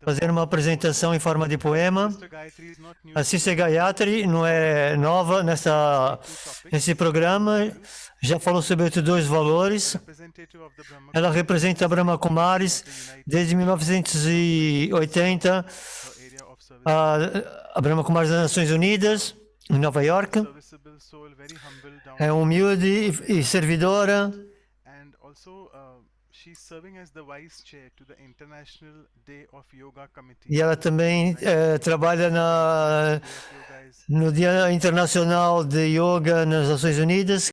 fazer uma apresentação em forma de poema. A Sister Gayatri não é nova nesse programa, já falou sobre outros dois valores. Ela representa a Brahma Kumaris desde 1980, a Brahma Kumaris das Nações Unidas, em Nova York. É humilde e servidora. E ela também trabalha no Dia Internacional de Yoga nas Nações Unidas.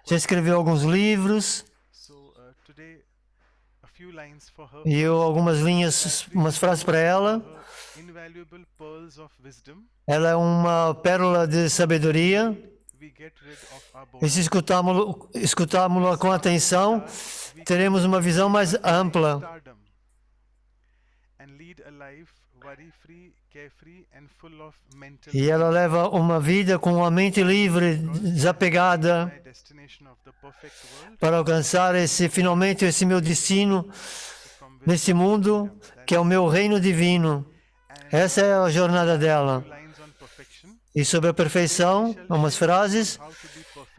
Já escreveu alguns livros. E eu algumas linhas, umas frases para ela. Ela é uma pérola de sabedoria. E se escutarmos-la com atenção, teremos uma visão mais ampla. E ela leva uma vida com a mente livre, desapegada, para alcançar finalmente esse meu destino nesse mundo, que é o meu reino divino. Essa é a jornada dela. E sobre a perfeição, umas frases,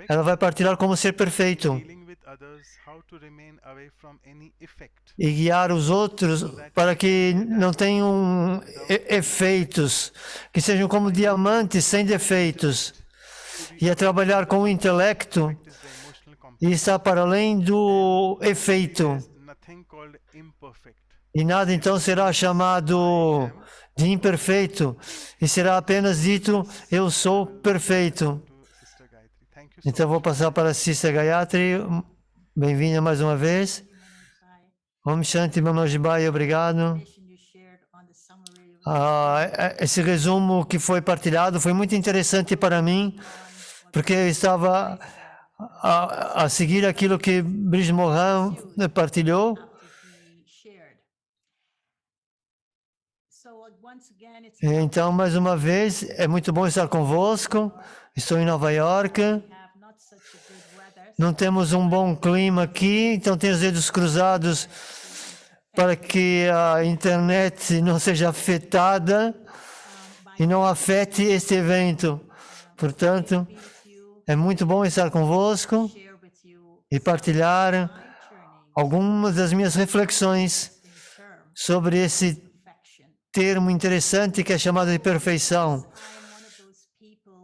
ela vai partilhar como ser perfeito e guiar os outros para que não tenham efeitos, que sejam como diamantes sem defeitos, e a trabalhar com o intelecto e estar para além do efeito. E nada então será chamado de imperfeito, e será apenas dito, eu sou perfeito. Então vou passar para a Sister Gayatri. Bem-vinda mais uma vez. Om Shanti Manoj Bhai, obrigado. Esse resumo que foi partilhado foi muito interessante para mim, porque eu estava a seguir aquilo que Brij Mohan partilhou. Então, mais uma vez, é muito bom estar convosco. Estou em Nova York. Não temos um bom clima aqui, então tenho os dedos cruzados para que a internet não seja afetada e não afete este evento. Portanto, é muito bom estar convosco e partilhar algumas das minhas reflexões sobre esse termo interessante que é chamado de perfeição.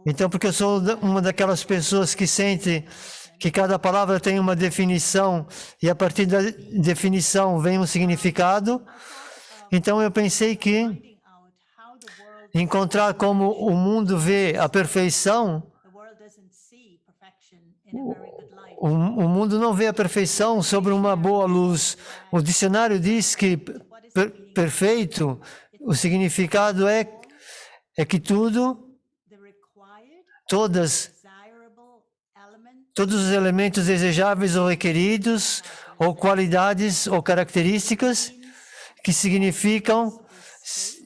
Então, porque eu sou uma daquelas pessoas que sente que cada palavra tem uma definição e a partir da definição vem um significado, então eu pensei que encontrar como o mundo vê a perfeição, o mundo não vê a perfeição sobre uma boa luz. O dicionário diz que perfeito, o significado é que todos os elementos desejáveis ou requeridos, ou qualidades ou características que significam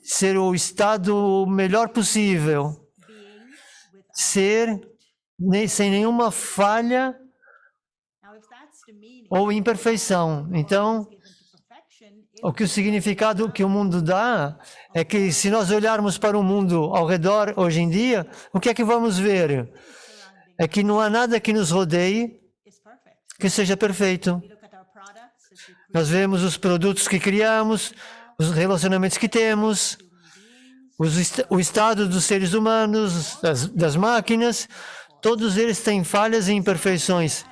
ser o estado melhor possível, ser sem nenhuma falha ou imperfeição. Então, o significado que o mundo dá é que se nós olharmos para o mundo ao redor hoje em dia, o que é que vamos ver? É que não há nada que nos rodeie que seja perfeito. Nós vemos os produtos que criamos, os relacionamentos que temos, o estado dos seres humanos, das máquinas, todos eles têm falhas e imperfeições.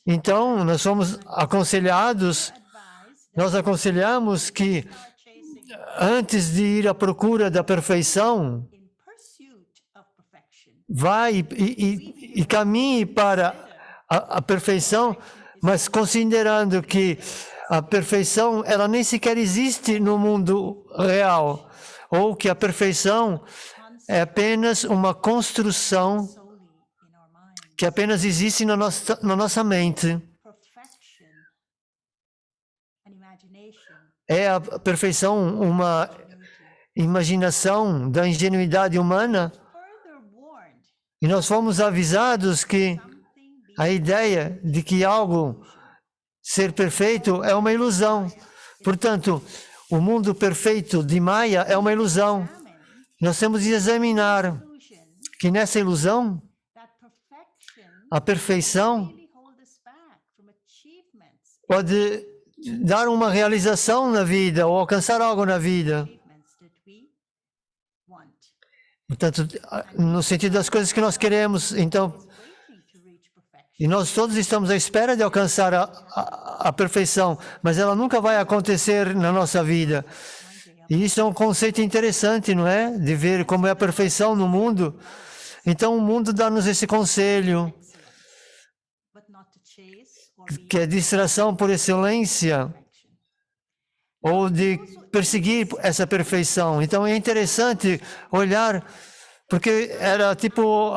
Então, nós somos aconselhados, nós aconselhamos que antes de ir à procura da perfeição, vai e caminhe para a perfeição, mas considerando que a perfeição ela nem sequer existe no mundo real, ou que a perfeição é apenas uma construção que apenas existe na nossa mente. É a perfeição uma imaginação da ingenuidade humana? E nós fomos avisados que a ideia de que algo ser perfeito é uma ilusão. Portanto, o mundo perfeito de Maya é uma ilusão. Nós temos de examinar que nessa ilusão, a perfeição pode dar uma realização na vida ou alcançar algo na vida. Portanto, no sentido das coisas que nós queremos. Então, e nós todos estamos à espera de alcançar a perfeição, mas ela nunca vai acontecer na nossa vida. E isso é um conceito interessante, não é? De ver como é a perfeição no mundo. Então, o mundo dá-nos esse conselho, que é distração por excelência, ou de perseguir essa perfeição. Então, é interessante olhar, porque era tipo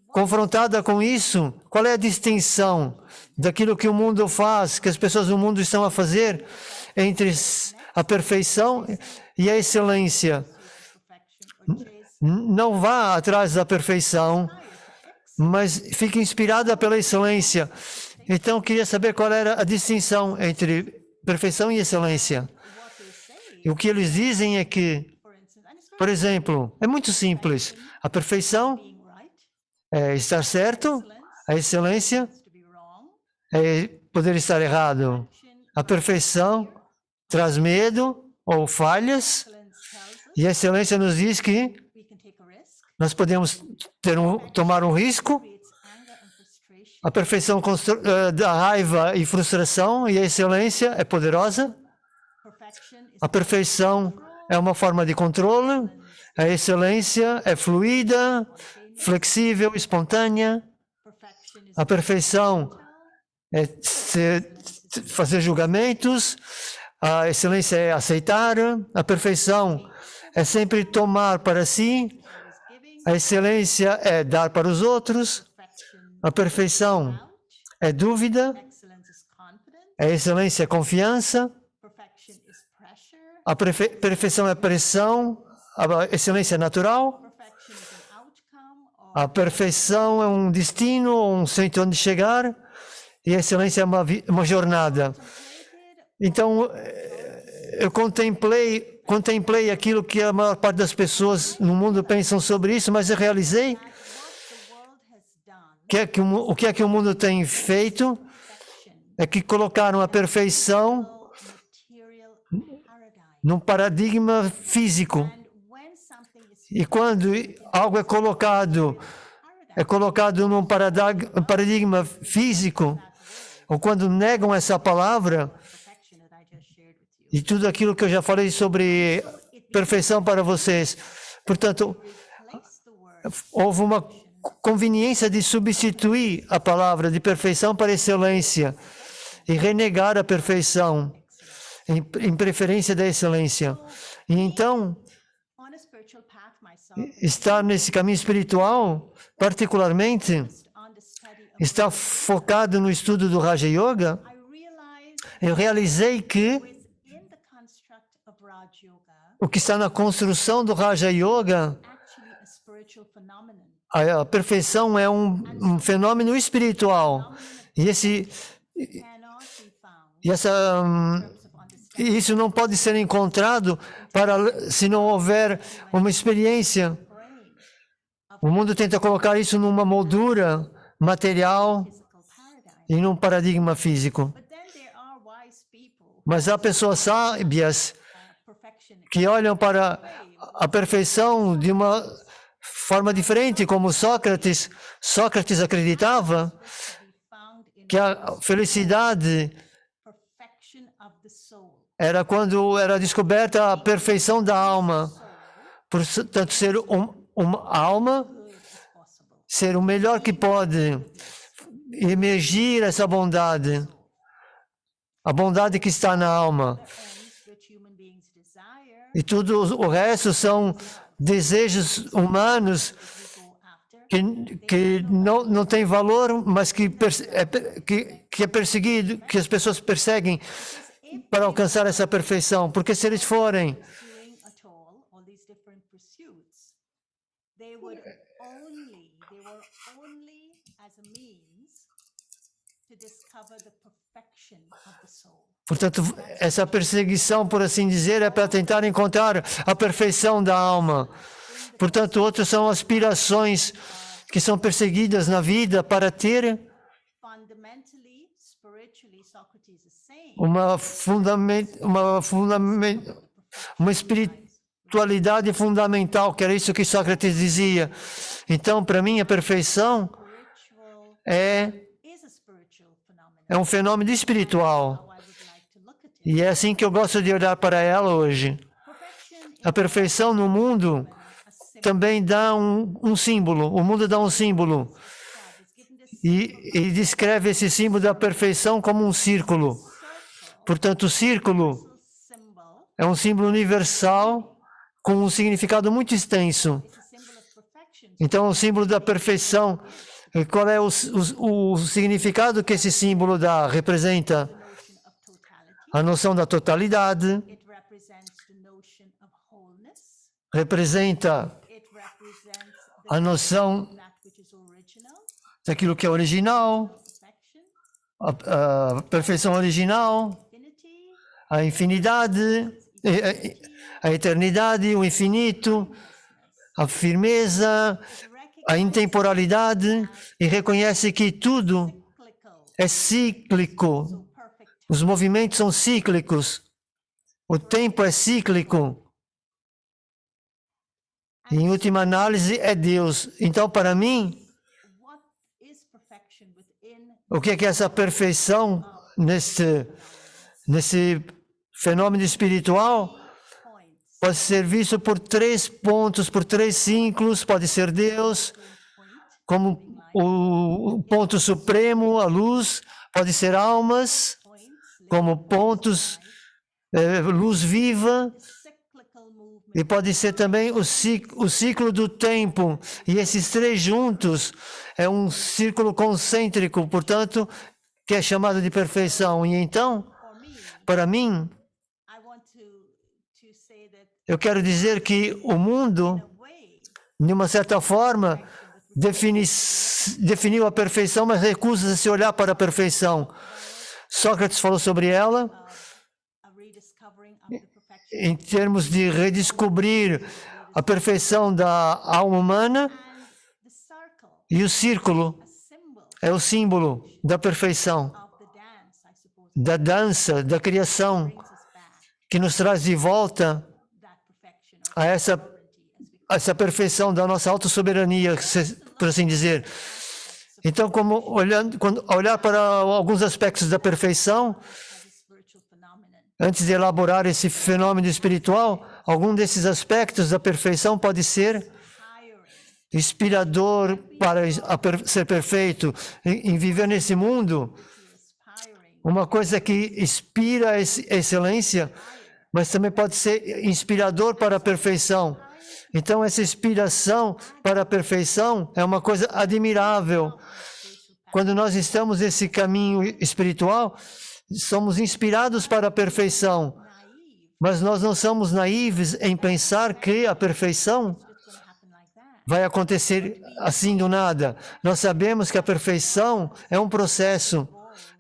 confrontada com isso. Qual é a distinção daquilo que o mundo faz, que as pessoas do mundo estão a fazer, entre a perfeição e a excelência? Não vá atrás da perfeição, mas fique inspirada pela excelência. Então, eu queria saber qual era a distinção entre perfeição e excelência. E o que eles dizem é que, por exemplo, é muito simples. A perfeição é estar certo, a excelência é poder estar errado. A perfeição traz medo ou falhas, e a excelência nos diz que nós podemos tomar um risco. A perfeição dá raiva e frustração, e a excelência é poderosa. A perfeição é uma forma de controle, a excelência é fluida, flexível, espontânea. A perfeição é fazer julgamentos, a excelência é aceitar, a perfeição é sempre tomar para si, a excelência é dar para os outros, a perfeição é dúvida, a excelência é confiança, a perfeição é pressão, a excelência é natural, a perfeição é um destino, um centro onde chegar, e a excelência é uma jornada. Então, eu contemplei aquilo que a maior parte das pessoas no mundo pensam sobre isso, mas eu realizei o que é que o mundo tem feito é que colocaram a perfeição num paradigma físico. E quando algo é colocado num paradigma físico, ou quando negam essa palavra, e tudo aquilo que eu já falei sobre perfeição para vocês, portanto, houve uma conveniência de substituir a palavra de perfeição para excelência e renegar a perfeição em preferência da excelência. E então, estar nesse caminho espiritual, particularmente, estar focado no estudo do Raja Yoga, eu realizei que o que está na construção do Raja Yoga, a perfeição é um fenômeno espiritual. E isso não pode ser encontrado se não houver uma experiência. O mundo tenta colocar isso numa moldura material e num paradigma físico. Mas há pessoas sábias que olham para a perfeição de uma forma diferente, como Sócrates. Sócrates acreditava que a felicidade era quando era descoberta a perfeição da alma. Portanto, ser uma alma, ser o melhor que pode, emergir essa bondade, a bondade que está na alma. E tudo o resto são desejos humanos que não tem valor, mas que é perseguido, que as pessoas perseguem para alcançar essa perfeição. Porque se eles forem Portanto, essa perseguição, por assim dizer, é para tentar encontrar a perfeição da alma. Portanto, outras são aspirações que são perseguidas na vida para ter uma espiritualidade fundamental, que era isso que Sócrates dizia. Então, para mim, a perfeição é um fenômeno espiritual. E é assim que eu gosto de olhar para ela hoje. A perfeição no mundo também dá um símbolo. O mundo dá um símbolo. E descreve esse símbolo da perfeição como um círculo. Portanto, o círculo é um símbolo universal com um significado muito extenso. Então, o símbolo da perfeição, qual é o significado que esse símbolo dá? Representa a noção da totalidade, representa a noção daquilo que é original, a perfeição original, a infinidade, a eternidade, o infinito, a firmeza, a intemporalidade, e reconhece que tudo é cíclico. Os movimentos são cíclicos. O tempo é cíclico. E, em última análise, é Deus. Então, para mim, o que é essa perfeição nesse fenômeno espiritual? Pode ser visto por 3 pontos, por 3 ciclos. Pode ser Deus como o ponto supremo, a luz. Pode ser almas como pontos, luz viva. E pode ser também o ciclo do tempo. E esses 3 juntos é um círculo concêntrico, portanto, que é chamado de perfeição. E então, para mim, eu quero dizer que o mundo, de uma certa forma, definiu a perfeição, mas recusa se olhar para a perfeição. Sócrates falou sobre ela em termos de redescobrir a perfeição da alma humana, e o círculo é o símbolo da perfeição, da dança, da criação, que nos traz de volta a essa perfeição da nossa autossoberania, por assim dizer. Então, quando olhar para alguns aspectos da perfeição, antes de elaborar esse fenômeno espiritual, algum desses aspectos da perfeição pode ser inspirador para ser perfeito, em viver nesse mundo. Uma coisa que inspira a excelência, mas também pode ser inspirador para a perfeição. Então, essa inspiração para a perfeição é uma coisa admirável. Quando nós estamos nesse caminho espiritual, somos inspirados para a perfeição, mas nós não somos naíves em pensar que a perfeição vai acontecer assim do nada. Nós sabemos que a perfeição é um processo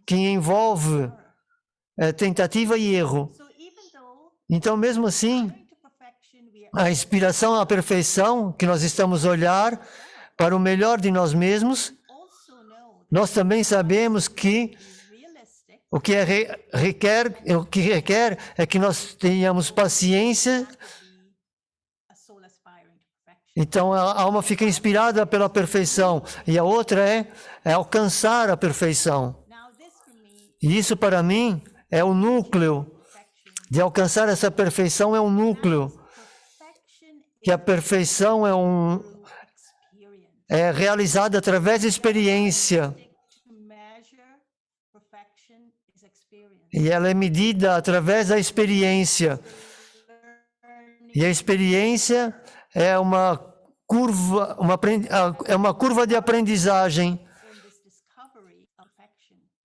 que envolve tentativa e erro. Então, mesmo assim, a inspiração à perfeição, que nós estamos a olhar para o melhor de nós mesmos, nós também sabemos que o que requer é que nós tenhamos paciência. Então, a alma fica inspirada pela perfeição. E a outra é alcançar a perfeição. E isso, para mim, é o núcleo. De alcançar essa perfeição é um núcleo. Que a perfeição é realizada através da experiência. E ela é medida através da experiência. E a experiência é uma curva de aprendizagem,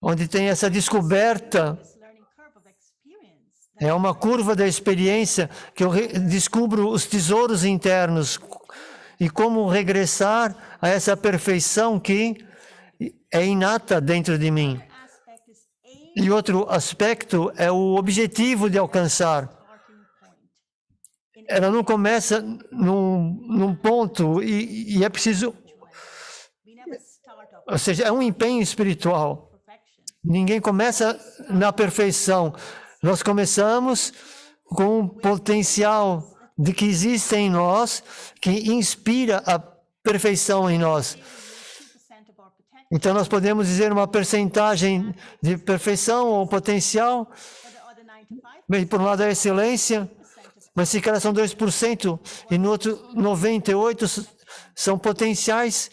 onde tem essa descoberta. É uma curva da experiência que eu descubro os tesouros internos e como regressar a essa perfeição que é inata dentro de mim. E outro aspecto é o objetivo de alcançar. Ela não começa num ponto e é preciso, ou seja, é um empenho espiritual. Ninguém começa na perfeição. Nós começamos com um potencial de que existe em nós, que inspira a perfeição em nós. Então, nós podemos dizer uma percentagem de perfeição ou potencial. Bem, por um lado, a excelência, mas se cada são 2%, e no outro 98% são potenciais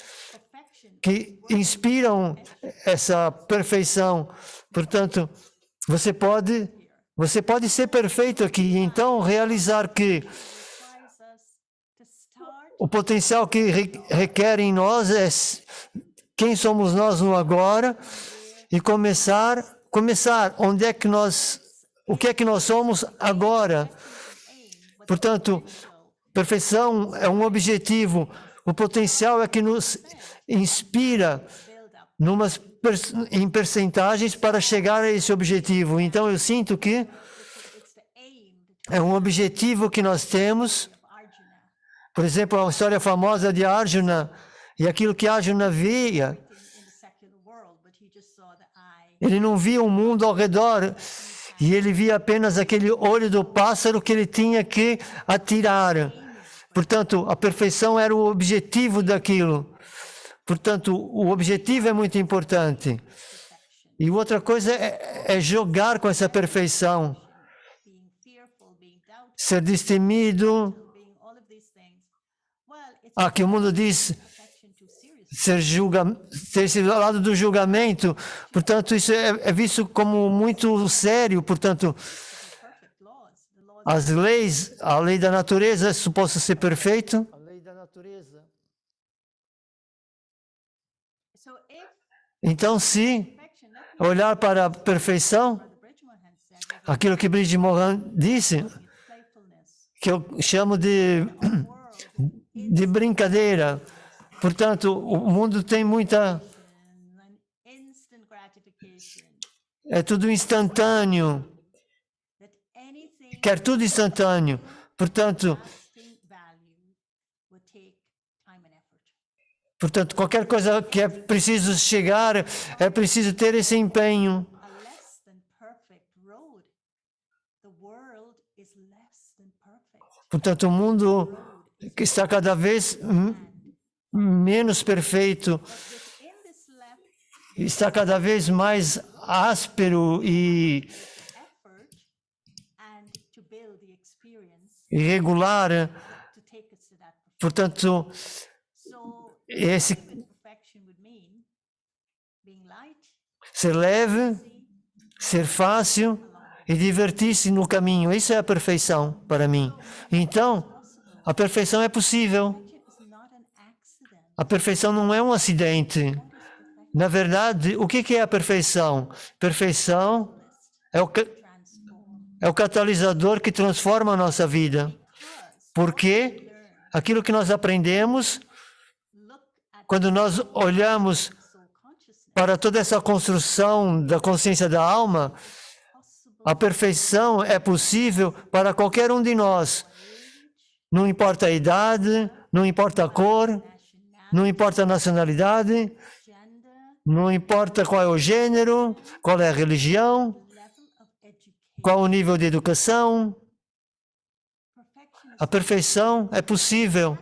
que inspiram essa perfeição. Portanto, você pode ser perfeito aqui e então realizar que o potencial que requer em nós é quem somos nós no agora e começar onde é que o que é que nós somos agora. Portanto, perfeição é um objetivo, o potencial é que nos inspira em percentagens para chegar a esse objetivo. Então, eu sinto que é um objetivo que nós temos. Por exemplo, a história famosa de Arjuna, e aquilo que Arjuna via, ele não via o mundo ao redor, e ele via apenas aquele olho do pássaro que ele tinha que atirar. Portanto, a perfeição era o objetivo daquilo. Portanto, o objetivo é muito importante. E outra coisa é jogar com essa perfeição. Ser destemido. Que o mundo diz ter esse lado do julgamento. Portanto, isso é visto como muito sério. Portanto, as leis, a lei da natureza é suposta ser perfeito. A lei da natureza. Então, se olhar para a perfeição, aquilo que Bridget Mohan disse, que eu chamo de brincadeira. Portanto, o mundo tem muita... É tudo instantâneo. Quer tudo instantâneo. Portanto, qualquer coisa que é preciso chegar, é preciso ter esse empenho. Portanto, o mundo que está cada vez menos perfeito, está cada vez mais áspero e irregular. Portanto, ser leve, ser fácil e divertir-se no caminho, isso é a perfeição para mim. Então, a perfeição é possível. A perfeição não é um acidente. Na verdade, o que é a perfeição? Perfeição é o catalisador que transforma a nossa vida. Porque aquilo que nós aprendemos, quando nós olhamos para toda essa construção da consciência da alma, a perfeição é possível para qualquer um de nós. Não importa a idade, não importa a cor, não importa a nacionalidade, não importa qual é o gênero, qual é a religião, qual o nível de educação. A perfeição é possível.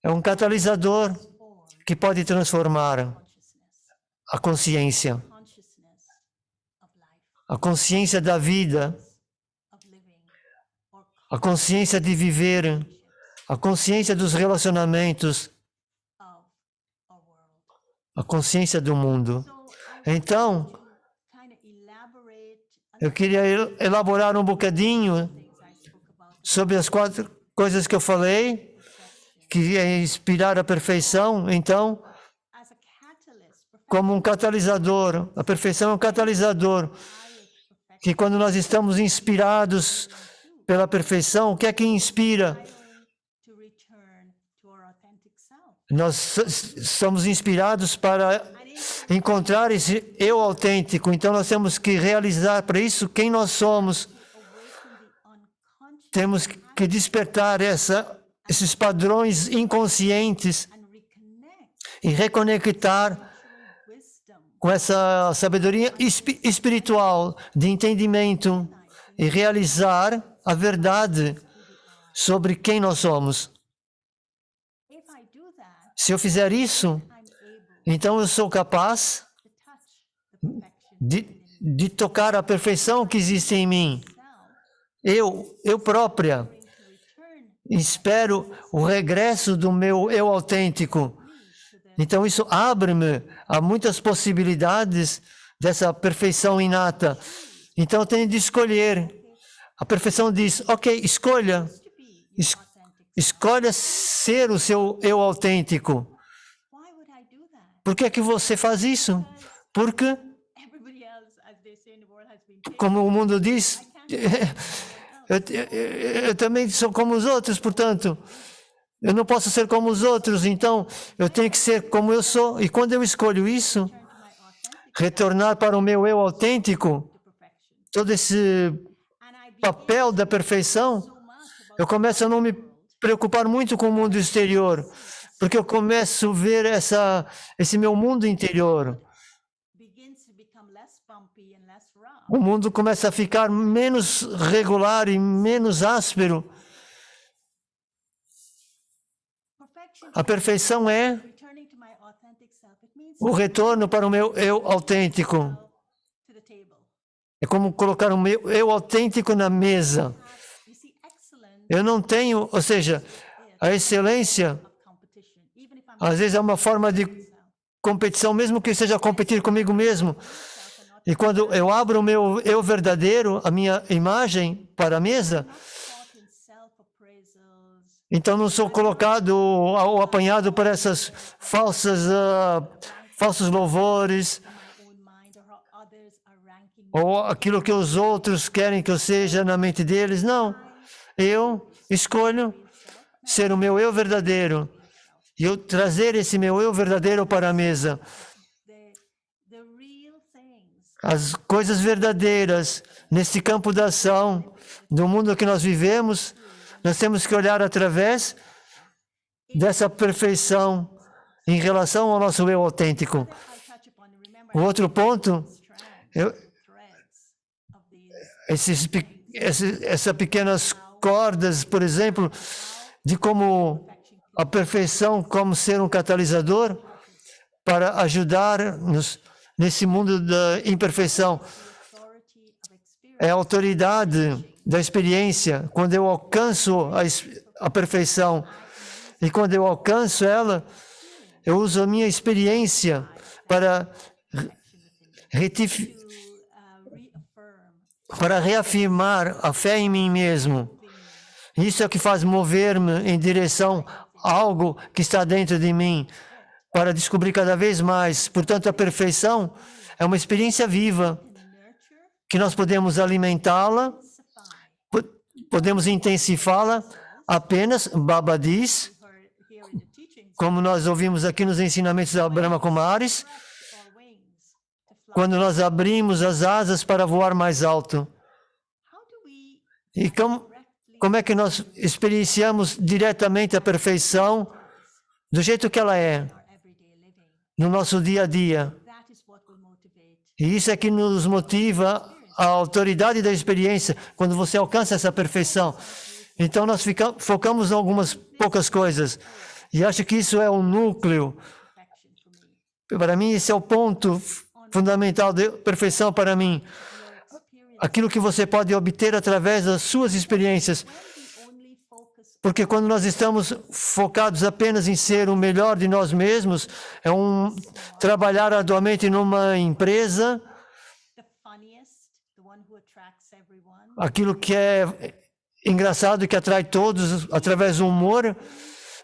É um catalisador que pode transformar a consciência da vida, a consciência de viver, a consciência dos relacionamentos, a consciência do mundo. Então, eu queria elaborar um bocadinho sobre as 4 coisas que eu falei, que é inspirar a perfeição. Então, como um catalisador, a perfeição é um catalisador, que quando nós estamos inspirados pela perfeição, o que é que inspira? Nós somos inspirados para encontrar esse eu autêntico. Então nós temos que realizar para isso quem nós somos. Temos que despertar esses padrões inconscientes e reconectar com essa sabedoria espiritual de entendimento e realizar a verdade sobre quem nós somos. Se eu fizer isso, então eu sou capaz de tocar a perfeição que existe em mim. Eu própria espero o regresso do meu eu autêntico. Então isso abre-me a muitas possibilidades dessa perfeição inata. Então eu tenho de escolher. A perfeição diz, ok, escolha. Escolha ser o seu eu autêntico. Por que é que você faz isso? Porque, como o mundo diz, eu também sou como os outros, portanto, eu não posso ser como os outros, então eu tenho que ser como eu sou. E quando eu escolho isso, retornar para o meu eu autêntico, todo esse papel da perfeição, eu começo a não me preocupar muito com o mundo exterior, porque eu começo a ver esse meu mundo interior. O mundo começa a ficar menos regular e menos áspero. A perfeição é o retorno para o meu eu autêntico. É como colocar o meu eu autêntico na mesa. Eu não tenho, ou seja, a excelência, às vezes é uma forma de competição, mesmo que seja competir comigo mesmo. E quando eu abro o meu eu verdadeiro, a minha imagem para a mesa, então não sou colocado ou apanhado por essas falsos louvores, ou aquilo que os outros querem que eu seja na mente deles. Não, eu escolho ser o meu eu verdadeiro e eu trazer esse meu eu verdadeiro para a mesa. As coisas verdadeiras nesse campo da ação, do mundo que nós vivemos, nós temos que olhar através dessa perfeição em relação ao nosso eu autêntico. O outro ponto, essas pequenas cordas, por exemplo, de como a perfeição como ser um catalisador para ajudar-nos nesse mundo da imperfeição. É a autoridade da experiência. Quando eu alcanço a perfeição e quando eu alcanço ela, eu uso a minha experiência para reafirmar a fé em mim mesmo. Isso é o que faz mover-me em direção a algo que está dentro de mim, para descobrir cada vez mais. Portanto, a perfeição é uma experiência viva, que nós podemos alimentá-la, podemos intensificá-la apenas, Baba diz, como nós ouvimos aqui nos ensinamentos da Brahma Kumaris, quando nós abrimos as asas para voar mais alto. E como é que nós experienciamos diretamente a perfeição do jeito que ela é, no nosso dia a dia? E isso é que nos motiva a autoridade da experiência, quando você alcança essa perfeição. Então nós focamos em algumas poucas coisas. E acho que isso é o núcleo. Para mim, esse é o ponto fundamental de perfeição para mim. Aquilo que você pode obter através das suas experiências. Porque quando nós estamos focados apenas em ser o melhor de nós mesmos, trabalhar arduamente numa empresa, aquilo que é engraçado, que atrai todos através do humor,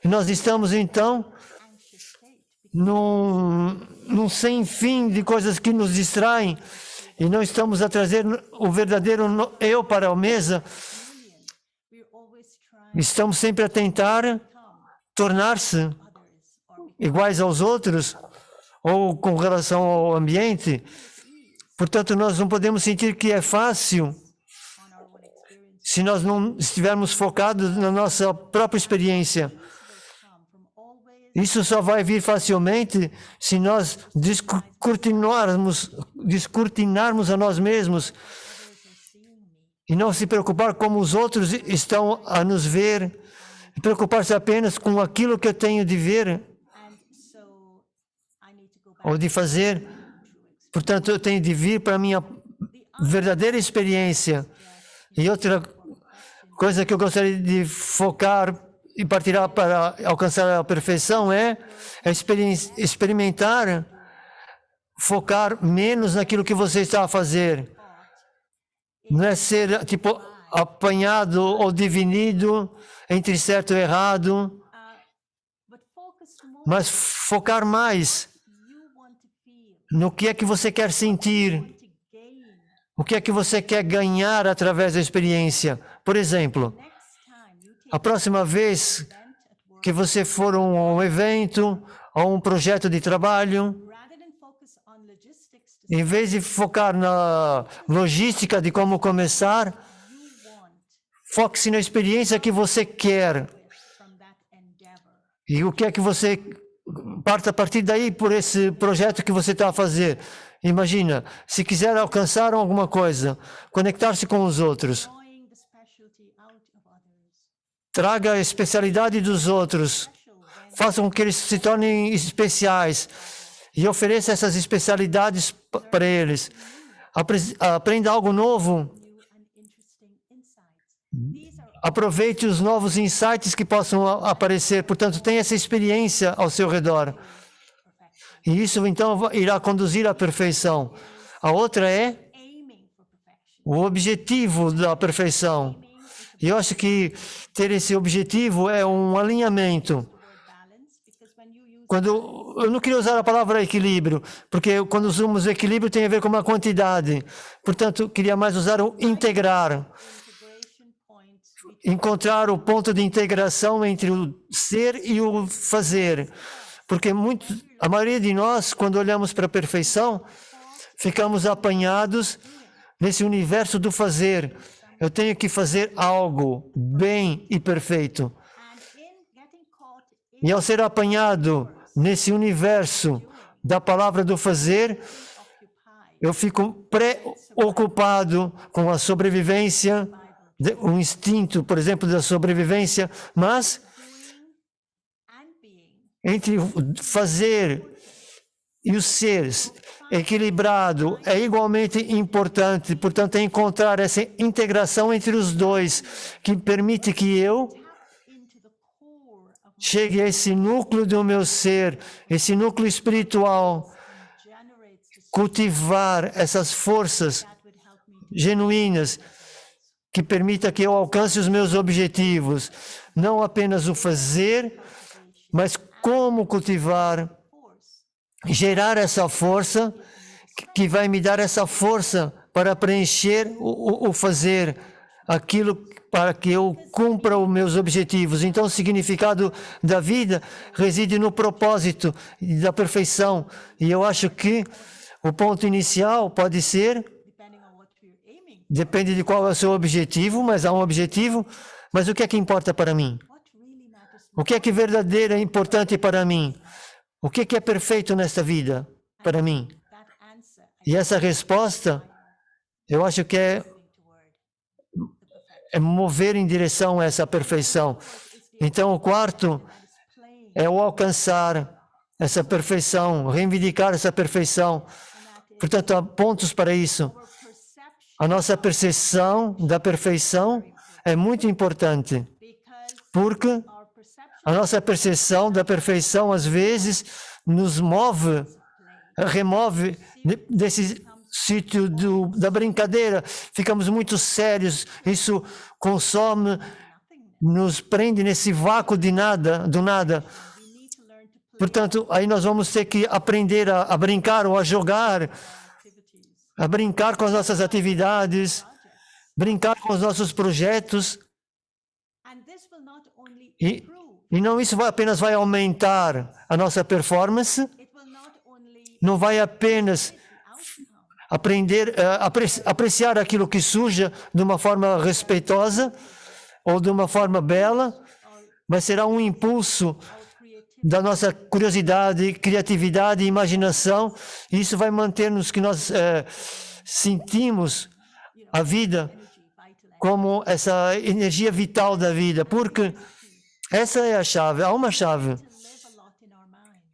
e nós estamos então num sem fim de coisas que nos distraem, e não estamos a trazer o verdadeiro eu para a mesa. Estamos sempre a tentar tornar-se iguais aos outros, ou com relação ao ambiente. Portanto, nós não podemos sentir que é fácil se nós não estivermos focados na nossa própria experiência. Isso só vai vir facilmente se nós descortinarmos a nós mesmos e não se preocupar como os outros estão a nos ver, preocupar-se apenas com aquilo que eu tenho de ver ou de fazer. Portanto, eu tenho de vir para a minha verdadeira experiência. E outra coisa que eu gostaria de focar e partilhar para alcançar a perfeição é experimentar, focar menos naquilo que você está a fazer. Não é ser tipo apanhado ou dividido entre certo e errado, mas focar mais no que é que você quer sentir, o que é que você quer ganhar através da experiência. Por exemplo, a próxima vez que você for a um evento ou um projeto de trabalho, em vez de focar na logística de como começar, foque-se na experiência que você quer. E o que é que você parta a partir daí por esse projeto que você está a fazer. Imagina, se quiser alcançar alguma coisa, conectar-se com os outros. Traga a especialidade dos outros. Faça com que eles se tornem especiais. E ofereça essas especialidades para eles. Aprenda algo novo. Aproveite os novos insights que possam aparecer. Portanto, tenha essa experiência ao seu redor. E isso, então, irá conduzir à perfeição. A outra é o objetivo da perfeição. E eu acho que ter esse objetivo é um alinhamento. Eu não queria usar a palavra equilíbrio, porque quando usamos equilíbrio tem a ver com uma quantidade. Portanto, queria mais usar o integrar. Encontrar o ponto de integração entre o ser e o fazer. Porque a maioria de nós, quando olhamos para a perfeição, ficamos apanhados nesse universo do fazer. Eu tenho que fazer algo bem e perfeito. E ao ser apanhado nesse universo da palavra do fazer, eu fico preocupado com a sobrevivência, o instinto, por exemplo, da sobrevivência, mas entre o fazer e o ser equilibrado é igualmente importante. Portanto, é encontrar essa integração entre os dois que permite que eu chegue a esse núcleo do meu ser, esse núcleo espiritual, cultivar essas forças genuínas que permita que eu alcance os meus objetivos, não apenas o fazer, mas como cultivar, gerar essa força que vai me dar essa força para preencher o fazer, aquilo para que eu cumpra os meus objetivos. Então, o significado da vida reside no propósito da perfeição. E eu acho que o ponto inicial pode ser, depende de qual é o seu objetivo, mas há um objetivo. Mas o que é que importa para mim? O que é que verdadeiro é importante para mim? O que é perfeito nesta vida para mim? E essa resposta, eu acho que é mover em direção a essa perfeição. Então, o quarto é o alcançar essa perfeição, reivindicar essa perfeição. Portanto, há pontos para isso. A nossa percepção da perfeição é muito importante, porque a nossa percepção da perfeição, às vezes, nos remove desse sítio da brincadeira. Ficamos muito sérios, isso consome, nos prende nesse vácuo do nada. Portanto, aí nós vamos ter que aprender a brincar ou a jogar, a brincar com as nossas atividades, brincar com os nossos projetos. E não isso apenas vai aumentar a nossa performance, não vai apenas apreciar aquilo que surge de uma forma respeitosa ou de uma forma bela, mas será um impulso da nossa curiosidade, criatividade e imaginação. E isso vai manter-nos que nós sentimos a vida como essa energia vital da vida, porque essa é a chave, há uma chave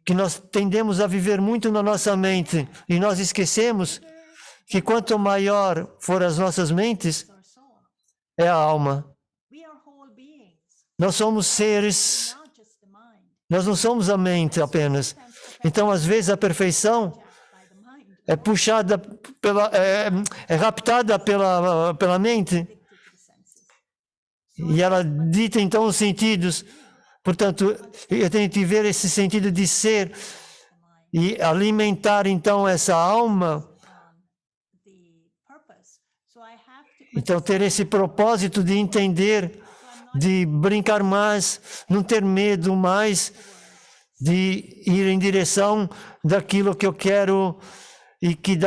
que nós tendemos a viver muito na nossa mente e nós esquecemos que quanto maior for as nossas mentes, é a alma. Nós somos seres, nós não somos a mente apenas. Então, às vezes, a perfeição é puxada é raptada pela mente e ela dita então os sentidos. Portanto, eu tenho que ver esse sentido de ser e alimentar então essa alma. Então, ter esse propósito de entender, de brincar mais, não ter medo mais, de ir em direção daquilo que eu quero e que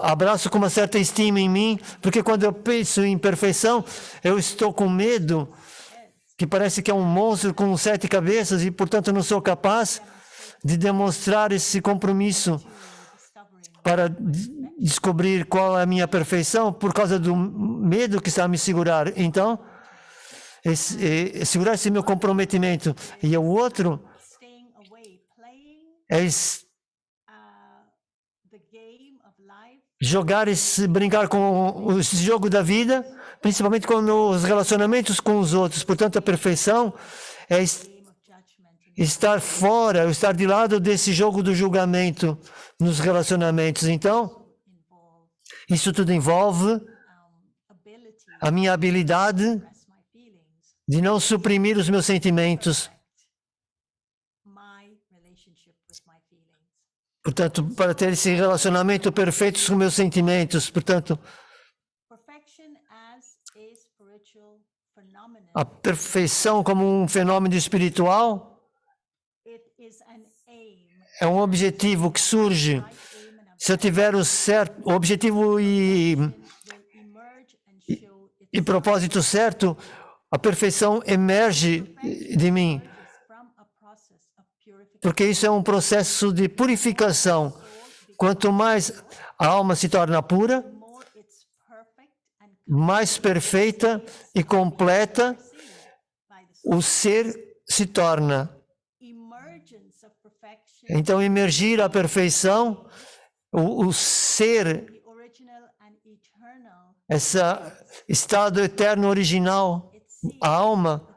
abraço com uma certa estima em mim, porque quando eu penso em perfeição, eu estou com medo, que parece que é um monstro com 7 cabeças e, portanto, não sou capaz de demonstrar esse compromisso para descobrir qual é a minha perfeição por causa do medo que está a me segurar. Então, segurar esse meu comprometimento. E o outro é brincar com esse jogo da vida, principalmente com os relacionamentos com os outros. Portanto, a perfeição é estar fora, estar de lado desse jogo do julgamento nos relacionamentos. Então, isso tudo envolve a minha habilidade de não suprimir os meus sentimentos. Portanto, para ter esse relacionamento perfeito com meus sentimentos. Portanto, a perfeição como um fenômeno espiritual é um objetivo que surge. Se eu tiver o objetivo e propósito certo, a perfeição emerge de mim. Porque isso é um processo de purificação. Quanto mais a alma se torna pura, mais perfeita e completa o ser se torna. Então, emergir a perfeição, o ser, esse estado eterno original, a alma,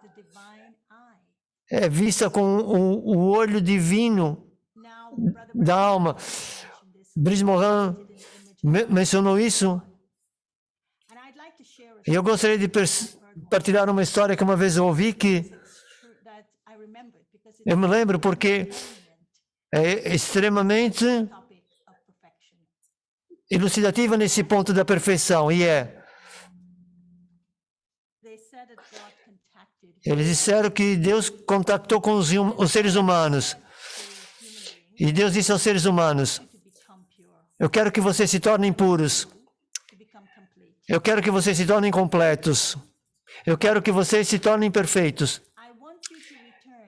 é vista com o olho divino da alma. Brice Morin mencionou isso. E eu gostaria de partilhar uma história que uma vez eu ouvi, que eu me lembro porque é extremamente elucidativa nesse ponto da perfeição, e eles disseram que Deus contactou com os seres humanos, e Deus disse aos seres humanos: eu quero que vocês se tornem puros, eu quero que vocês se tornem completos, eu quero que vocês se tornem perfeitos,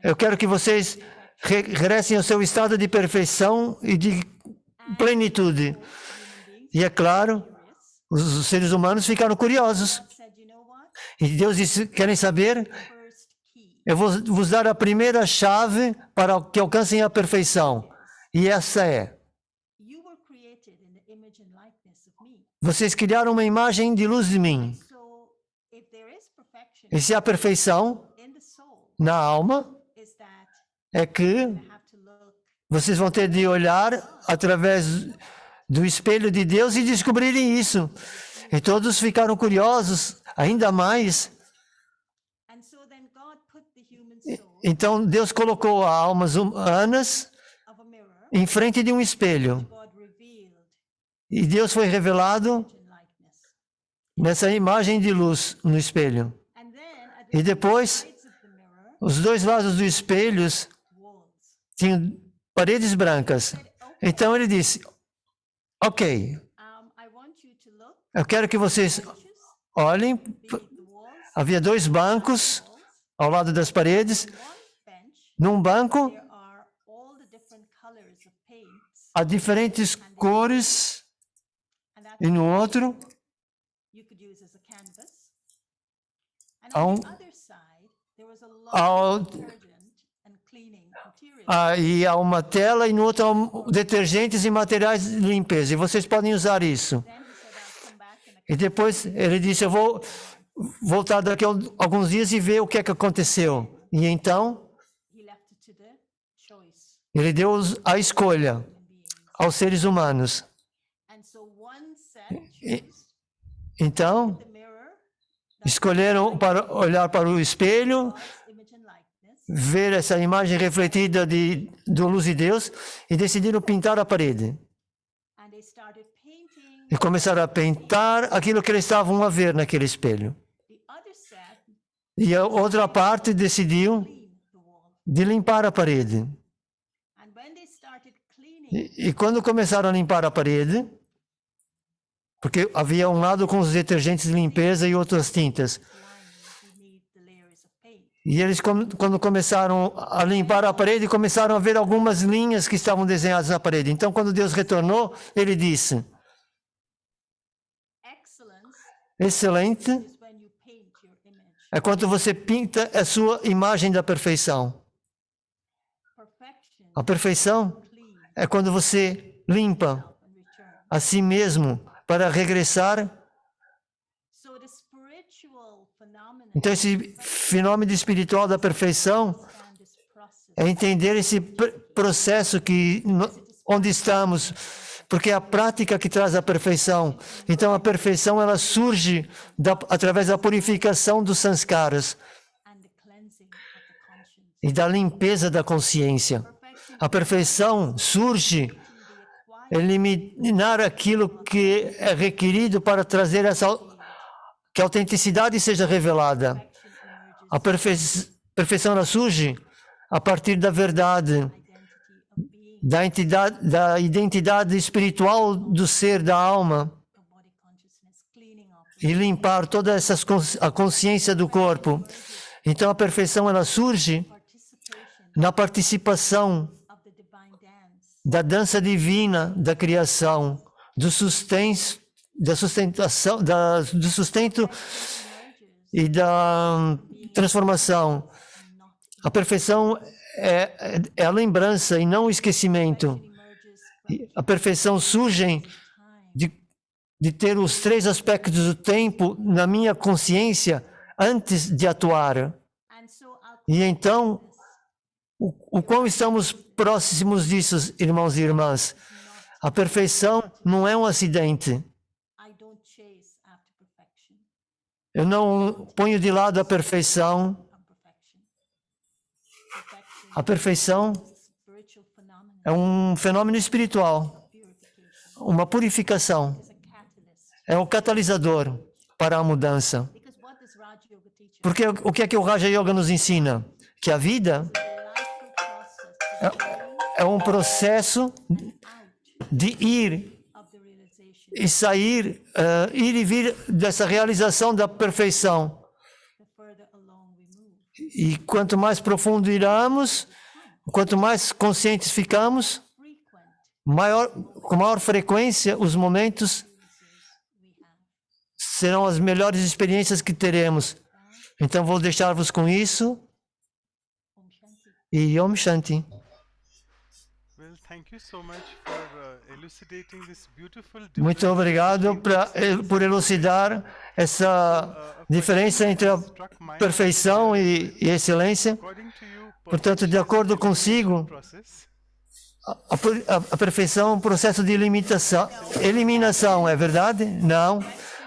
eu quero que vocês regressem ao seu estado de perfeição e de plenitude. E é claro, os seres humanos ficaram curiosos. E Deus disse: querem saber? Eu vou vos dar a primeira chave para que alcancem a perfeição. E essa é: vocês criaram uma imagem de luz de mim. E se há perfeição na alma, é que vocês vão ter de olhar através do espelho de Deus e descobrirem isso. E todos ficaram curiosos, ainda mais. Então Deus colocou as almas humanas em frente de um espelho. E Deus foi revelado nessa imagem de luz no espelho. E depois, os dois lados do espelho tinham paredes brancas. Então ele disse, ok, eu quero que vocês olhem, havia 2 bancos ao lado das paredes. Num banco, há diferentes cores, e no outro, e há uma tela, e no outro há detergentes e materiais de limpeza, e vocês podem usar isso. E depois ele disse, eu vou voltar daqui a alguns dias e ver o que é que aconteceu. E então, ele deu a escolha aos seres humanos. Então, escolheram para olhar para o espelho, ver essa imagem refletida do luz de Deus e decidiram pintar a parede. E começaram a pintar aquilo que eles estavam a ver naquele espelho. E a outra parte decidiu de limpar a parede. E quando começaram a limpar a parede, porque havia um lado com os detergentes de limpeza e outras tintas. E eles, quando começaram a limpar a parede, começaram a ver algumas linhas que estavam desenhadas na parede. Então, quando Deus retornou, ele disse, excelente é quando você pinta a sua imagem da perfeição. A perfeição é quando você limpa a si mesmo para regressar. Então, esse fenômeno espiritual da perfeição é entender esse processo onde estamos, porque é a prática que traz a perfeição. Então, a perfeição ela surge através da purificação dos sanskaras e da limpeza da consciência. A perfeição surge eliminar aquilo que é requerido para trazer que a autenticidade seja revelada. A perfeição ela surge a partir da verdade, da identidade espiritual do ser, da alma, e limpar toda a consciência do corpo. Então a perfeição ela surge na participação da dança divina da criação, do sustento e da transformação. A perfeição é a lembrança e não o esquecimento. A perfeição surge de ter os 3 aspectos do tempo na minha consciência antes de atuar. E então, o quão estamos próximos disso, irmãos e irmãs? A perfeição não é um acidente. Eu não ponho de lado a perfeição. A perfeição é um fenômeno espiritual, uma purificação. É um catalisador para a mudança. Porque o que é que o Raja Yoga nos ensina? Que a vida é um processo de ir e sair, ir e vir dessa realização da perfeição. E quanto mais profundo iremos, quanto mais conscientes ficamos, com maior frequência os momentos serão as melhores experiências que teremos. Então vou deixar-vos com isso. E Om Shanti. Muito obrigado por elucidar essa diferença entre a perfeição e excelência. Portanto, de acordo consigo, a perfeição é um processo de eliminação, é verdade? Não.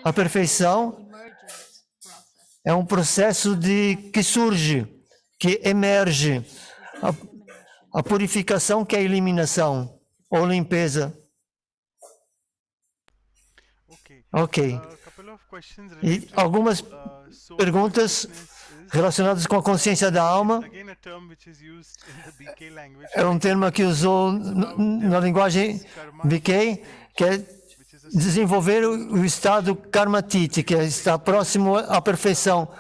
A perfeição é um processo que surge, que emerge. A purificação que é a eliminação ou limpeza. Ok. E algumas perguntas relacionados com a consciência da alma. Again, a term which is used in the BK language, É um termo que usou na linguagem BK, que é desenvolver o estado karmatite, que é estar próximo à perfeição.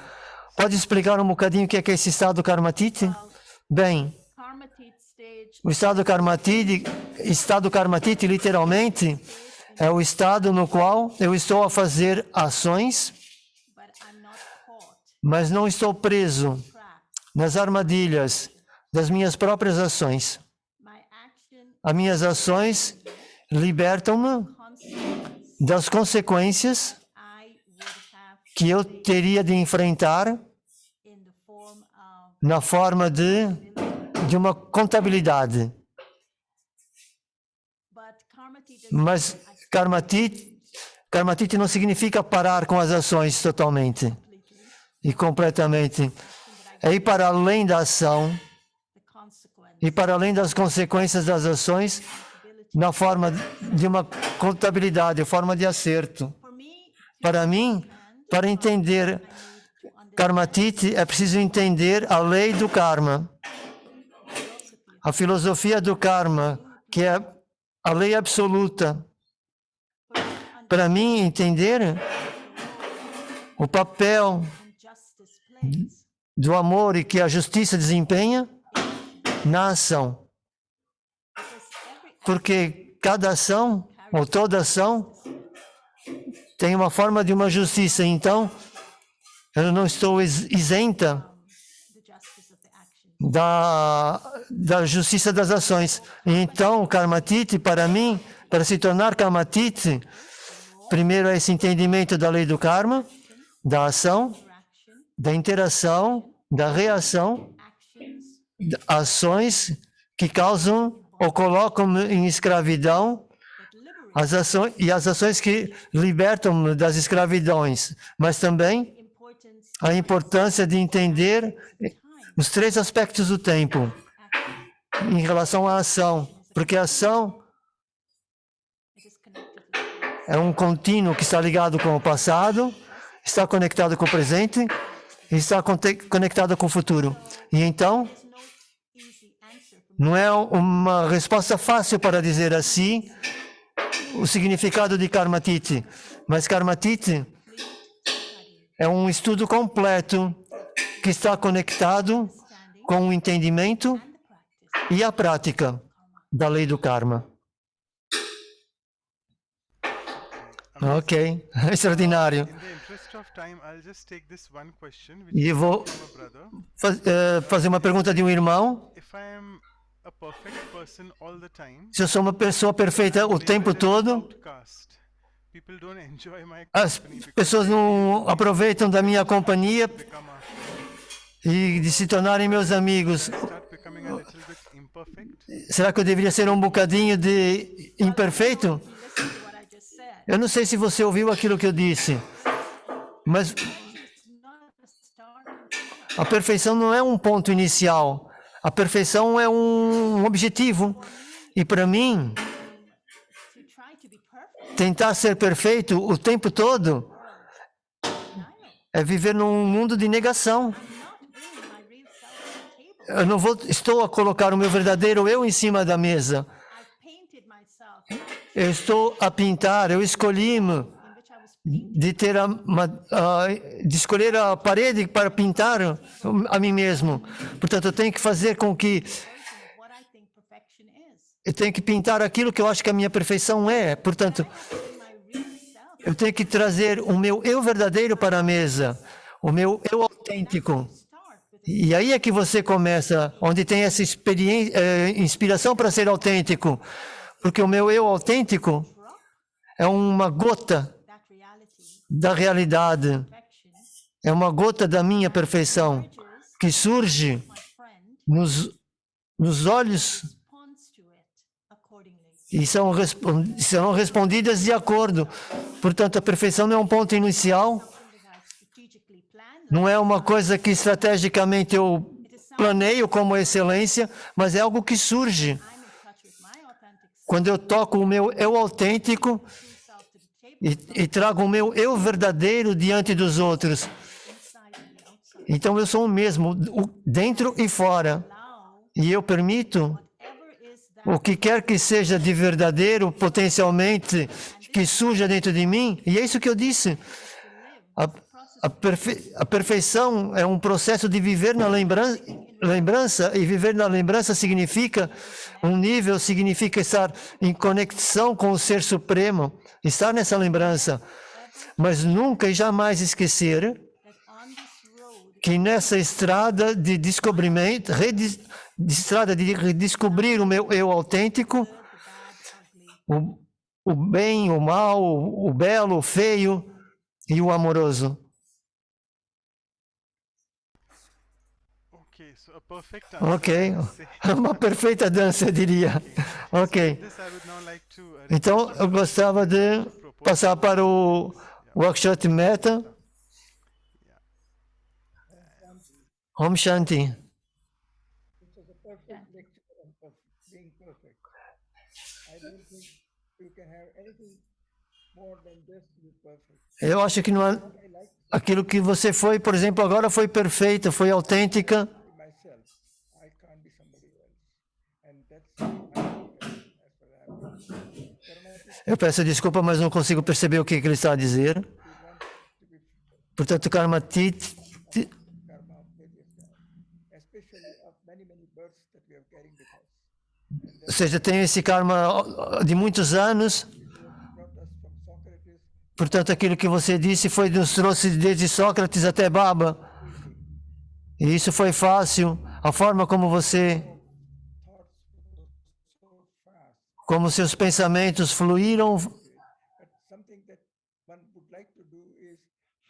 Pode explicar um bocadinho o que é esse estado karmatite? Bem, o estado karmatite literalmente é o estado no qual eu estou a fazer ações, mas não estou preso nas armadilhas das minhas próprias ações. As minhas ações libertam-me das consequências que eu teria de enfrentar na forma de uma contabilidade. Mas karmatite não significa parar com as ações totalmente e completamente. É ir para além da ação e para além das consequências das ações na forma de uma contabilidade, forma de acerto. Para mim, para entender karmatite, é preciso entender a lei do karma. A filosofia do karma, que é a lei absoluta. Para mim, entender o papel do amor e que a justiça desempenha na ação. Porque cada ação, ou toda ação, tem uma forma de uma justiça. Então, eu não estou isenta da justiça das ações. Então, o karmatite, para mim, para se tornar karmatite, primeiro é esse entendimento da lei do karma, da ação, da interação, da reação, ações que causam ou colocam em escravidão, as ações que libertam das escravidões, mas também a importância de entender os três aspectos do tempo em relação à ação, porque a ação é um contínuo que está ligado com o passado, está conectado com o presente e está conectado com o futuro. E então, não é uma resposta fácil para dizer assim o significado de karmatite, mas karmatite é um estudo completo que está conectado com o entendimento e a prática da lei do karma. Ok, extraordinário. E eu vou fazer uma pergunta de um irmão. Se eu sou uma pessoa perfeita o tempo todo, as pessoas não aproveitam da minha companhia e de se tornarem meus amigos. Será que eu deveria ser um bocadinho de imperfeito? Eu não sei se você ouviu aquilo que eu disse, mas a perfeição não é um ponto inicial. A perfeição é um objetivo. E para mim, tentar ser perfeito o tempo todo é viver num mundo de negação. Eu não estou a colocar o meu verdadeiro eu em cima da mesa. Eu estou a pintar, eu escolhi-me de escolher a parede para pintar a mim mesmo. Portanto, eu tenho que fazer com que eu tenho que pintar aquilo que eu acho que a minha perfeição é. Portanto, eu tenho que trazer o meu eu verdadeiro para a mesa, o meu eu autêntico. E aí é que você começa, onde tem essa inspiração para ser autêntico. Porque o meu eu autêntico é uma gota da realidade, é uma gota da minha perfeição que surge nos olhos e serão respondidas de acordo. Portanto, a perfeição não é um ponto inicial, não é uma coisa que estrategicamente eu planeio como excelência, mas é algo que surge. Quando eu toco o meu eu autêntico e trago o meu eu verdadeiro diante dos outros. Então eu sou o mesmo, dentro e fora. allow E eu permito whatever is that o que quer que seja de verdadeiro, potencialmente, que surja dentro de mim. E é isso que eu disse. A perfeição é um processo de viver na lembrança, e viver na lembrança significa um nível, significa estar em conexão com o Ser Supremo, estar nessa lembrança, mas nunca e jamais esquecer that on this road que nessa estrada de descobrimento, estrada de redescobrir o meu eu autêntico, the bad, ugly, o bem, o mal, o belo, o feio e o amoroso. Okay, so a perfect answer. Ok, I would say. uma perfeita dança, eu diria. Ok, This I would now like to então eu gostava de passar para o workshop meta. Om Shanti. It was a perfect lecture on being perfect. I don't think you can have anything more than just be perfect. Eu acho que não há, I like aquilo que você foi, por exemplo, agora foi perfeita, foi autêntica. myself. I can't be somebody else. And that's as far as I'm concerned. Karma Eu peço desculpa, mas não consigo perceber o que ele está a dizer. we want to be Portanto, Karma Tit, karma of various kinds, especially of many births that we are carrying with us. ou seja, tem esse karma de muitos anos. Brought us from Socrates Portanto, aquilo que você disse foi nos trouxe desde Sócrates até Baba. E isso foi fácil. A forma como você, thoughts were so fast. como seus pensamentos fluíram, But something that one would like to do is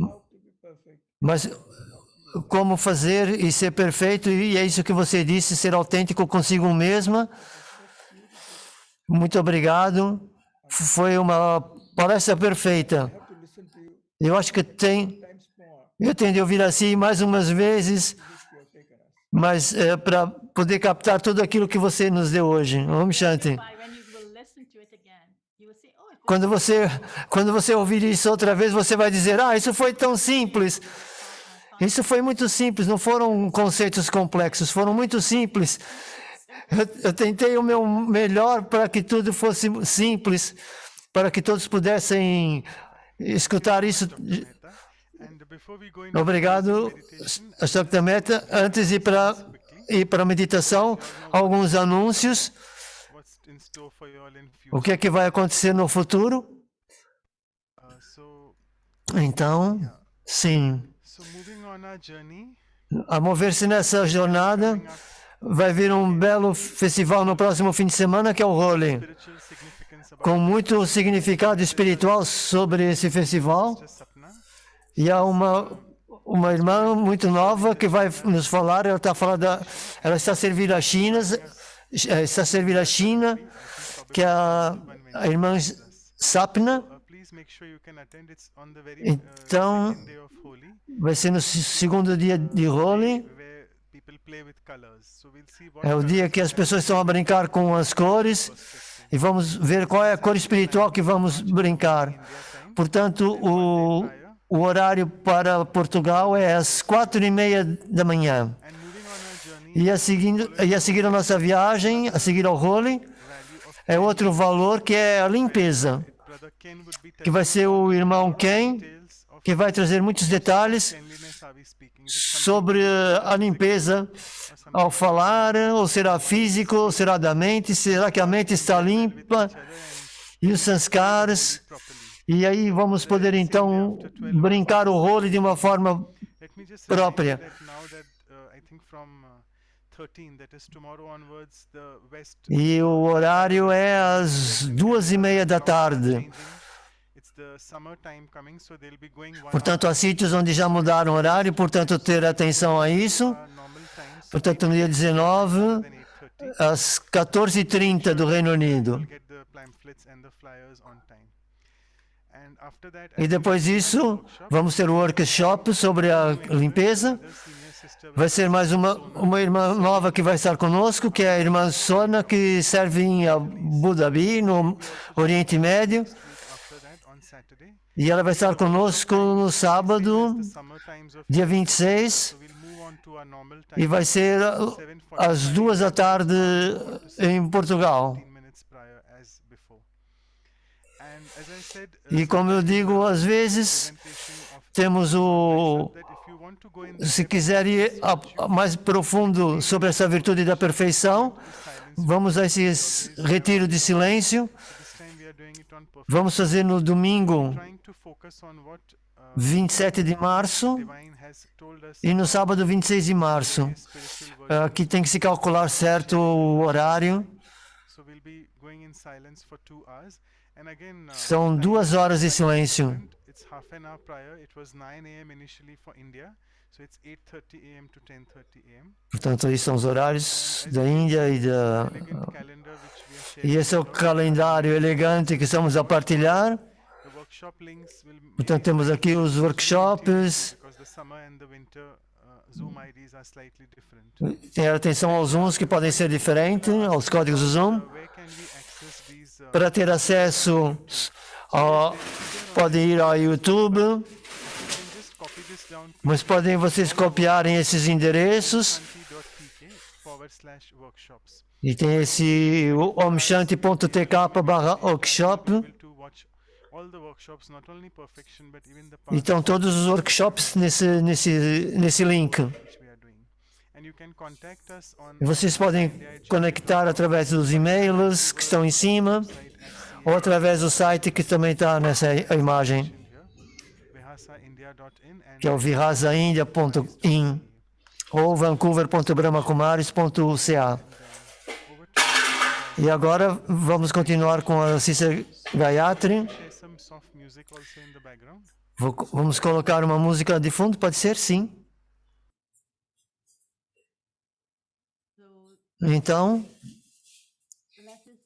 how to be perfect. mas como fazer e ser perfeito, e é isso que você disse, ser autêntico consigo mesma. Muito obrigado. Foi uma palestra perfeita. I have to listen to you Eu acho que times more eu tenho de ouvir assim mais umas vezes, which you have taken us. mas para poder captar tudo aquilo que você nos deu hoje. Om Shanti. by when you will listen to it again, you will say, oh, it was Quando você ouvir isso outra vez, você vai dizer: ah, isso foi tão simples. Isso foi muito simples, não foram conceitos complexos, foram muito simples. Eu tentei o meu melhor para que tudo fosse simples, para que todos pudessem escutar isso. Metta. And before we go into Obrigado, meditation, Shakti Mehta. Antes de ir para a meditação, alguns anúncios. what's in store for you all in O future? que vai acontecer no futuro? So Então, sim, moving on our journey, a mover-se nessa jornada, vai vir um belo festival no próximo fim de semana, que é o Holi, spiritual significance about com muito significado espiritual sobre esse festival. Sapna. E há uma irmã muito nova que vai nos falar. Ela ela está servindo a China, que é a irmã Sapna. Please make sure you can attend. It's on the very Então, second day of Holi, vai ser no segundo dia de Holi. where people play with colors. So we'll see what É o dia que as pessoas estão a brincar com as cores. E vamos ver qual é a cor espiritual que vamos brincar. Portanto, o horário para Portugal é às 4h30 da manhã. and moving on our journey, E a seguir a nossa viagem, a seguir ao Holi, value of é outro valor que é a limpeza, Brother Ken would be que vai ser o irmão Ken, tales of que vai trazer muitos detalhes cleanliness are we speaking. Is it sobre a limpeza ao falar, ou será físico, ou será da mente, será que a mente está limpa, e os sanskaras, properly? e aí vamos poder então brincar o Holi de uma forma Let me just própria. that now that I think from 13, that is tomorrow onwards, the West E o horário é às 2h30 da tarde. changing. It's the summer time coming, so they'll be going one Portanto, há sítios onde já mudaram o horário, portanto, ter atenção a isso. hour normal time, so Portanto, no dia 19, then 8:30, às 14h30 do Reino Unido. you'll get the pamphlets and the flyers on time. And after that, E depois disso, vamos ter o workshop sobre a limpeza. the senior sister will Vai ser mais uma irmã nova que vai estar conosco, que é a irmã Sona, que serve em Abu Dhabi, no Oriente Médio. after that on Saturday. E ela vai estar conosco no sábado, The summer times of dia 26, so we'll move on to our normal e time. vai ser às 2 da tarde em Portugal. 15 minutes prior as before. And as I said, E como eu digo, às vezes presentation of temos o. that if you want to go in the Se quiser ir mais profundo sobre essa virtude da perfeição, vamos a esse retiro de silêncio. this time we are doing it on perfect. Vamos fazer no domingo Trying to focus on what 27 de março Divine has told us e no sábado 26 de março. spiritual world. Aqui tem que se calcular certo o horário. So we'll be going in silence for 2 hours. And again, São 2 horas de silêncio. it's half an hour prior. It was 9 a.m. initially for India. So it's 8:30 a.m. to 10:30 a.m. Portanto, aí são os horários da Índia e da. Elegant calendar which we are sharing. E esse é o calendário elegante que estamos a partilhar. The workshop links will Portanto, temos aqui os workshops. because the summer and the winter Zoom IDs are slightly different. Tem atenção aos Zooms que podem ser diferentes, aos códigos do Zoom. Where can we access these? Para ter acesso, podem ir ao YouTube, You can just copy this down mas podem vocês copiarem esses endereços. omshanti.tk/workshops. E tem esse omshanti.tk/workshop. Able to watch all the workshops, not only perfection but even the parts Então, todos os workshops nesse link. which we are doing. And you can contact us on E vocês podem conectar através dos e-mails que estão em cima, ou através do site que também está nessa imagem, vihasaindia.in que é o vihasaindia.in ou vancouver.brahmakumaris.ca. over to E agora vamos continuar com a Sister Gayatri. share some soft music also in the background. Vamos colocar uma música de fundo, pode ser? Sim. So Então, let us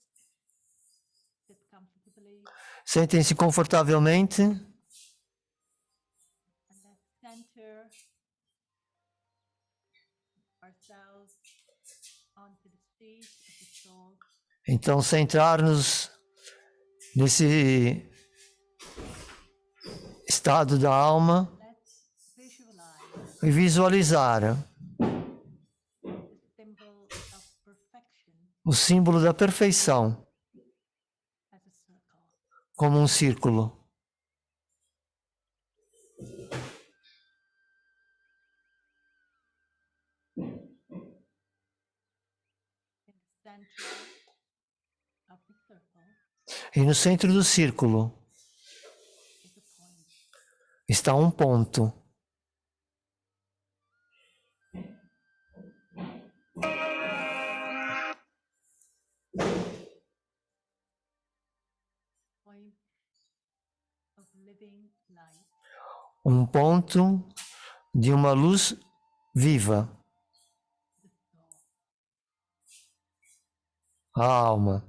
sit comfortably sentem-se confortavelmente and let's center ourselves onto the stage of the soul. Então, centrar-nos nesse estado da alma Let's visualize e visualizar the symbol of perfection o símbolo da perfeição as a circle. como um círculo. In the center of the circle E no centro do círculo is a point. está um ponto. Point of living light. Um ponto de uma luz viva, The soul. a alma.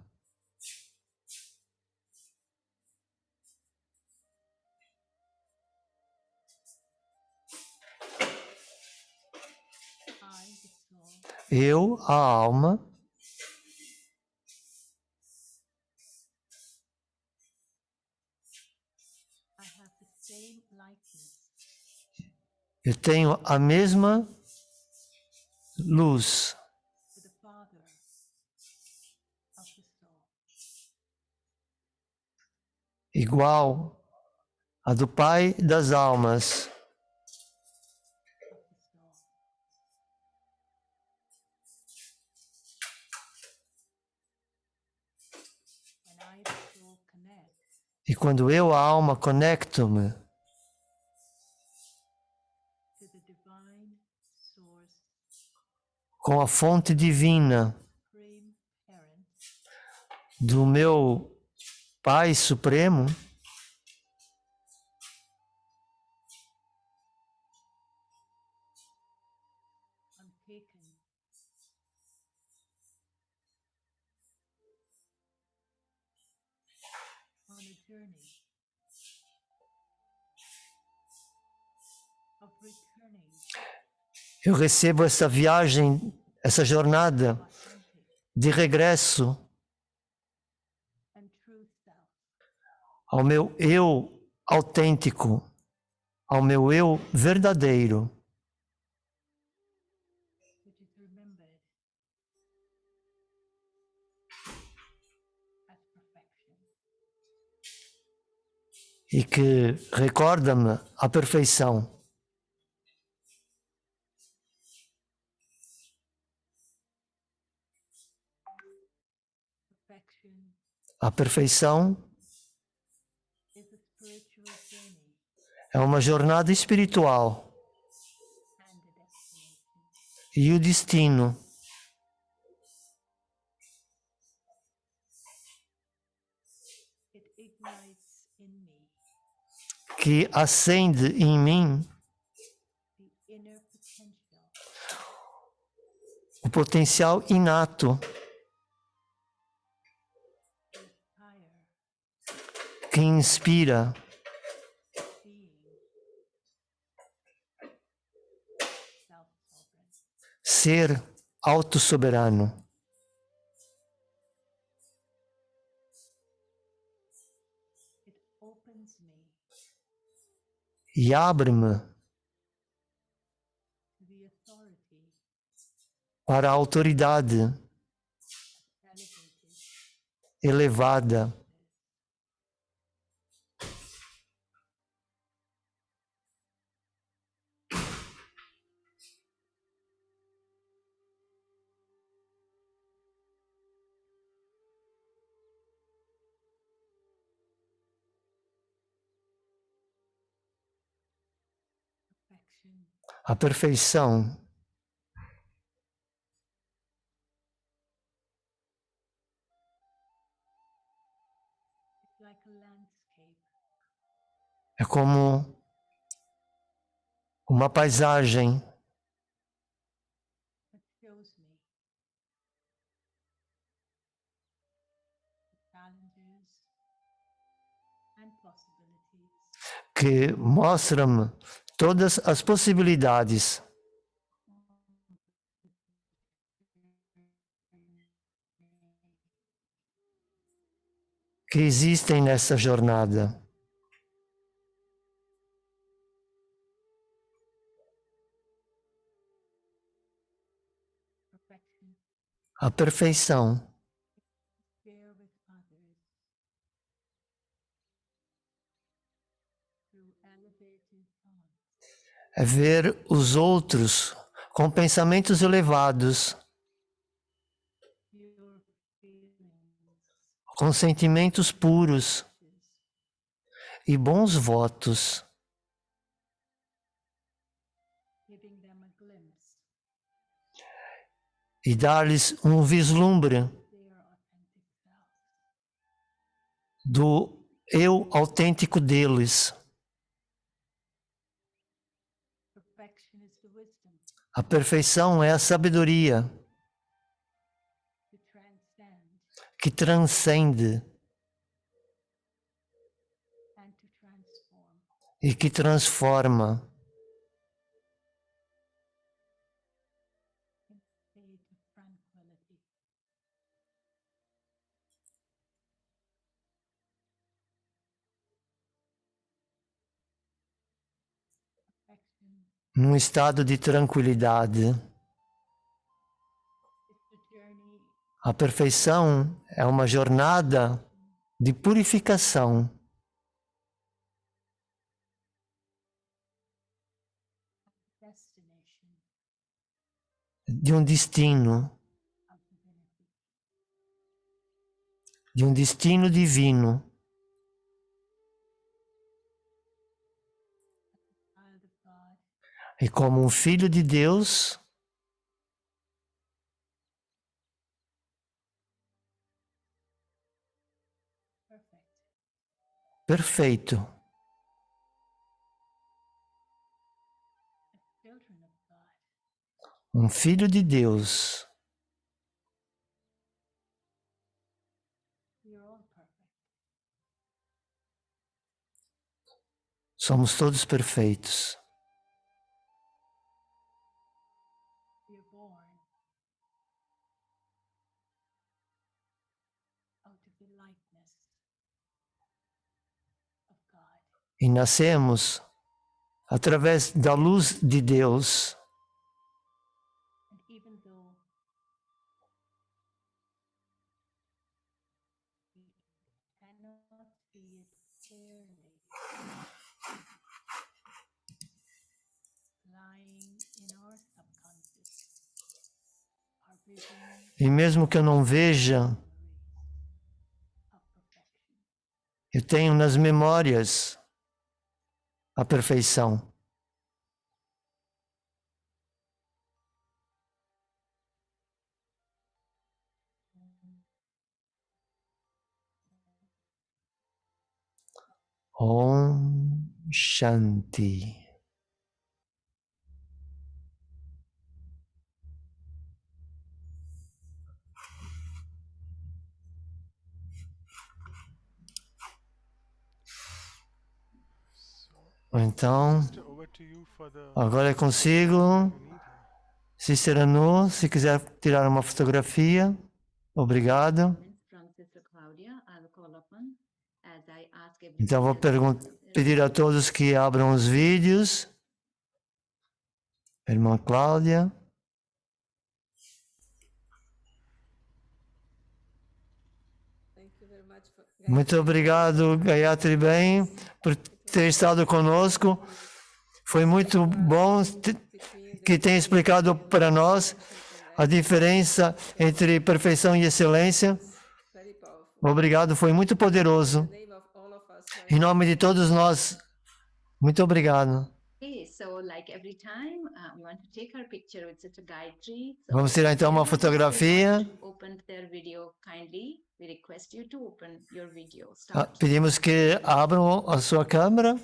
I, the soul, Eu, a alma, I have the same likeness eu tenho a mesma luz to the Father of the soul. igual a do Pai das almas. Of the soul. When I, the soul, connect, E quando eu, a alma, conecto-me to the divine source, com a fonte divina supreme parent, do meu Pai Supremo, I'm taken on a journey of returning eu recebo essa viagem, essa jornada authentic de regresso and true self. ao meu eu autêntico, ao meu eu verdadeiro, which is remembered as perfection. e que recorda-me a perfeição. Perfection A perfeição is a spiritual journey é uma jornada espiritual and a destination. e o destino It ignites in me que acende em mim the inner potential o potencial inato to aspire que inspira being self-sovereign. ser autossoberano. It opens me E abre-me to the authority para a autoridade elevated elevada perfection a perfeição is like a landscape é como uma paisagem that shows me the challenges and possibilities que mostra-me todas as possibilidades que existem nessa jornada. perfection A perfeição share with others through elevated thoughts é ver os outros com pensamentos elevados, pure feelings com sentimentos puros e bons votos, giving them a glimpse e dar-lhes um vislumbre of their authentic selves. do eu autêntico deles. Perfection is the wisdom A perfeição é a sabedoria to transcend que transcende and to transform. e que transforma In a state of tranquility. Perfection num estado de tranquilidade. is the journey A perfeição é uma jornada de purificação, destination de um destino, of divinity. de um destino divino. Child of God, E como um filho de Deus, perfect, perfeito, as children of God, um filho de Deus. we are all perfect. Somos todos perfeitos. We are born out of the likeness of God. e nascemos através da luz de Deus. And even though we cannot see it clearly, lying in our subconscious, our vision E mesmo que eu não veja, of perfection. eu tenho nas memórias a perfeição. Om Shanti. Então, Sister, over to you for the agora é consigo. you need here. Sister Anu, se quiser tirar uma fotografia, obrigado. From Sister Claudia, I will call upon as I ask Então, vou everybody else. pedir a todos que abram os vídeos. Irmã Cláudia. Muito obrigado, Gayatri Bem, por ter estado conosco. Foi muito bom que tenha explicado para nós a diferença entre perfeição e excelência. Obrigado, foi muito poderoso. Em nome de todos nós, muito obrigado. Okay, so like every time, we want to take our picture with Sister Gayatri. So Vamos tirar então uma fotografia. open their video kindly. We request you to open your video. Ah, Start. pedimos que abram a sua câmera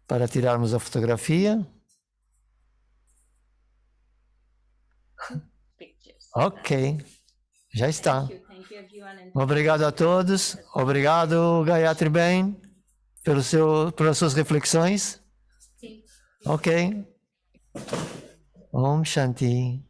para tirarmos a fotografia. Pictures. Ok, já está. Thank you everyone. And Obrigado a todos. Obrigado, Gayatri Bem, pelas suas reflexões. thank you. Ok. Om Shanti.